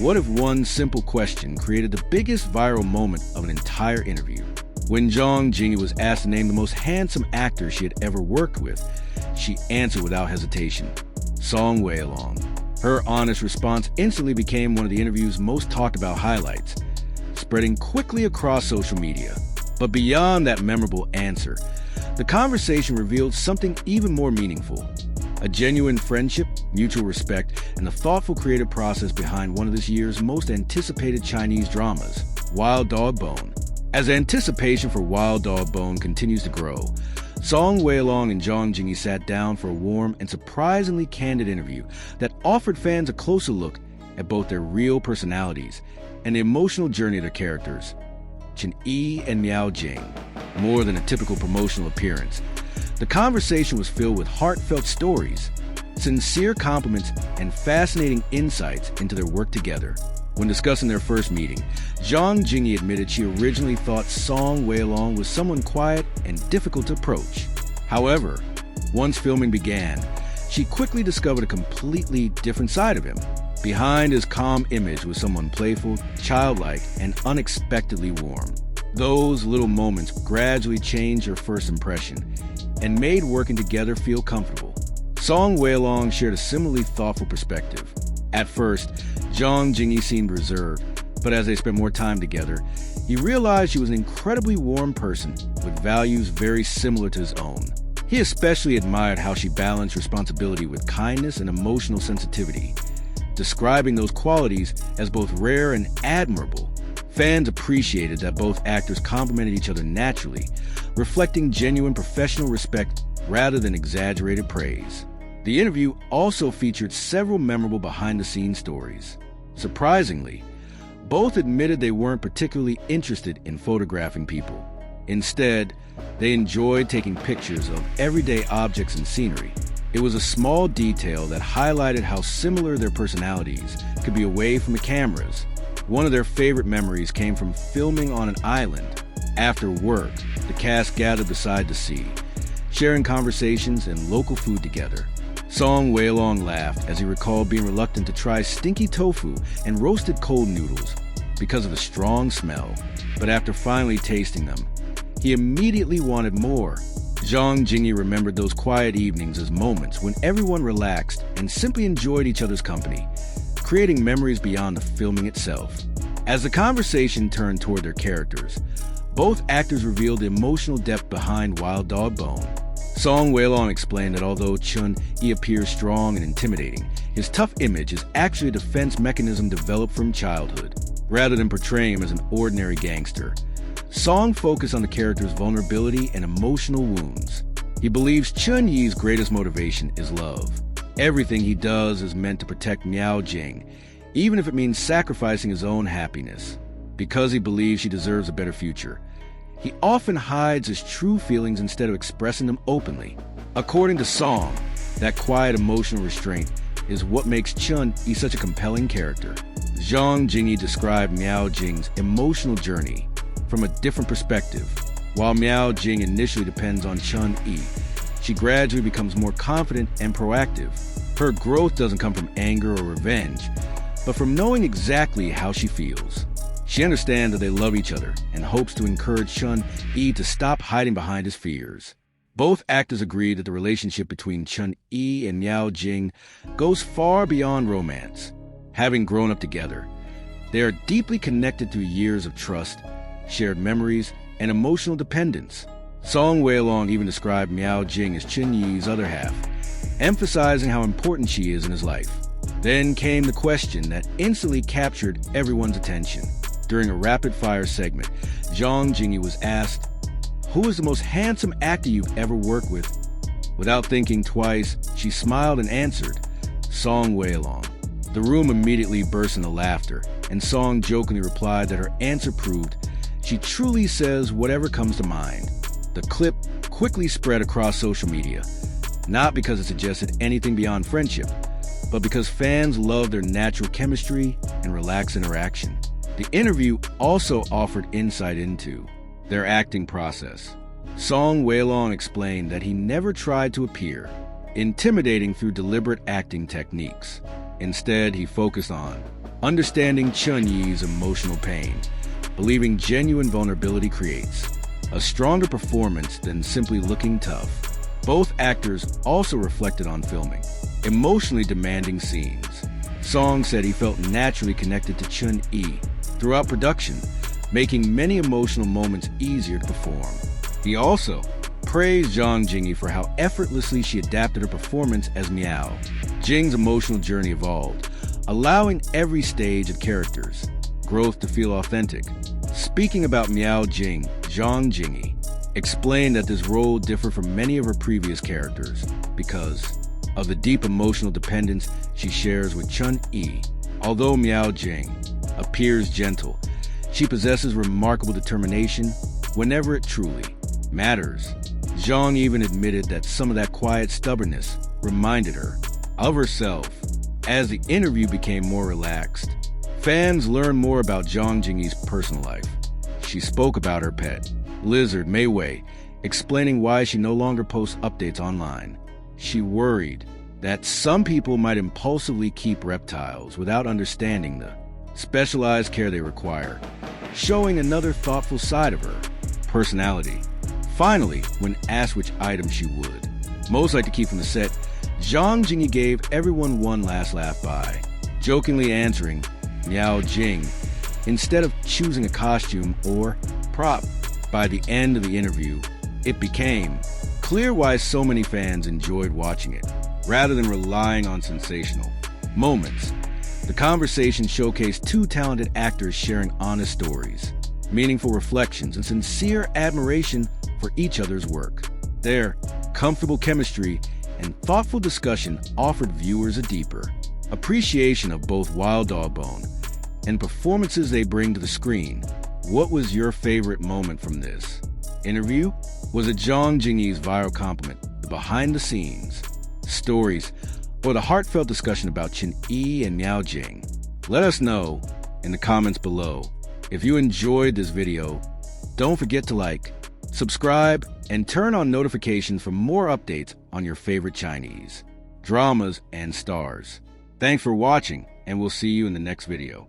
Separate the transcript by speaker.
Speaker 1: What if one simple question created the biggest viral moment of an entire interview? When Zhang Jingyi was asked to name the most handsome actor she had ever worked with, she answered without hesitation, Song Weilong. Her honest response instantly became one of the interview's most talked about highlights, spreading quickly across social media. But beyond that memorable answer, the conversation revealed something even more meaningful. A genuine friendship, mutual respect, and the thoughtful creative process behind one of this year's most anticipated Chinese dramas, Wild Dog Bone. As anticipation for Wild Dog Bone continues to grow, Song Weilong and Zhang Jingyi sat down for a warm and surprisingly candid interview that offered fans a closer look at both their real personalities and the emotional journey of their characters, Chen and Miao Jing. More than a typical promotional appearance, the conversation was filled with heartfelt stories, sincere compliments, and fascinating insights into their work together. When discussing their first meeting, Zhang Jingyi admitted she originally thought Song Weilong was someone quiet and difficult to approach. However, once filming began, she quickly discovered a completely different side of him. Behind his calm image was someone playful, childlike, and unexpectedly warm. Those little moments gradually changed her first impression and made working together feel comfortable. Song Weilong shared a similarly thoughtful perspective. At first, Zhang Jingyi seemed reserved, but as they spent more time together, he realized she was an incredibly warm person with values very similar to his own. He especially admired how she balanced responsibility with kindness and emotional sensitivity, describing those qualities as both rare and admirable. Fans appreciated that both actors complimented each other naturally, reflecting genuine professional respect rather than exaggerated praise. The interview also featured several memorable behind-the-scenes stories. Surprisingly, both admitted they weren't particularly interested in photographing people. Instead, they enjoyed taking pictures of everyday objects and scenery. It was a small detail that highlighted how similar their personalities could be away from the cameras. One of their favorite memories came from filming on an island. After work, the cast gathered beside the sea, sharing conversations and local food together. Song Weilong laughed as he recalled being reluctant to try stinky tofu and roasted cold noodles because of the strong smell, but after finally tasting them, he immediately wanted more. Zhang Jingyi remembered those quiet evenings as moments when everyone relaxed and simply enjoyed each other's company, creating memories beyond the filming itself. As the conversation turned toward their characters, both actors revealed the emotional depth behind Wild Dog Bone. Song Weilong explained that although Chen appears strong and intimidating, his tough image is actually a defense mechanism developed from childhood. Rather than portraying him as an ordinary gangster, Song focused on the character's vulnerability and emotional wounds. He believes Chen Yi's greatest motivation is love. Everything he does is meant to protect Miao Jing, even if it means sacrificing his own happiness, because he believes she deserves a better future. He often hides his true feelings instead of expressing them openly. According to Song, that quiet emotional restraint is what makes Chen Yi such a compelling character. Zhang Jingyi described Miao Jing's emotional journey from a different perspective. While Miao Jing initially depends on Chen Yi, she gradually becomes more confident and proactive. Her growth doesn't come from anger or revenge, but from knowing exactly how she feels. She understands that they love each other and hopes to encourage Chen Yi to stop hiding behind his fears. Both actors agree that the relationship between Chen Yi and Miao Jing goes far beyond romance. Having grown up together, they are deeply connected through years of trust, shared memories, and emotional dependence. Song Weilong even described Miao Jing as Chen Yi's other half, emphasizing how important she is in his life. Then came the question that instantly captured everyone's attention. During a rapid-fire segment, Zhang Jingyi was asked, "Who is the most handsome actor you've ever worked with?" Without thinking twice, she smiled and answered, "Song Weilong." The room immediately burst into laughter, and Song jokingly replied that her answer proved she truly says whatever comes to mind. The clip quickly spread across social media, not because it suggested anything beyond friendship, but because fans love their natural chemistry and relaxed interaction. The interview also offered insight into their acting process. Song Weilong explained that he never tried to appear intimidating through deliberate acting techniques. Instead, he focused on understanding Chen Yi's emotional pain, believing genuine vulnerability creates a stronger performance than simply looking tough. Both actors also reflected on filming emotionally demanding scenes. Song said he felt naturally connected to Chen Yi throughout production, making many emotional moments easier to perform. He also praised Zhang Jingyi for how effortlessly she adapted her performance as Miao. Jing's emotional journey evolved, allowing every stage of character's growth to feel authentic. Speaking about Miao Jing, Zhang Jingyi explained that this role differed from many of her previous characters because of the deep emotional dependence she shares with Chen Yi. Although Miao Jing appears gentle, she possesses remarkable determination whenever it truly matters. Zhang even admitted that some of that quiet stubbornness reminded her of herself. As the interview became more relaxed, fans learned more about Zhang Jingyi's personal life. She spoke about her pet, lizard Mei Wei, explaining why she no longer posts updates online. She worried that some people might impulsively keep reptiles without understanding the specialized care they require, showing another thoughtful side of her personality. Finally, when asked which item she would most like to keep from the set, Zhang Jingyi gave everyone one last laugh by jokingly answering Miao Jing instead of choosing a costume or prop. By the end of the interview, it became clear why so many fans enjoyed watching it. Rather than relying on sensational moments, the conversation showcased two talented actors sharing honest stories, meaningful reflections, and sincere admiration for each other's work. Their comfortable chemistry and thoughtful discussion offered viewers a deeper appreciation of both Wild Dog Bone and performances they bring to the screen. What was your favorite moment from this interview? Was it Zhang Jingyi's viral compliment, the behind-the-scenes stories, or the heartfelt discussion about Chen Yi and Miao Jing? Let us know in the comments below. If you enjoyed this video, don't forget to like, subscribe, and turn on notifications for more updates on your favorite Chinese dramas and stars. Thanks for watching, and we'll see you in the next video.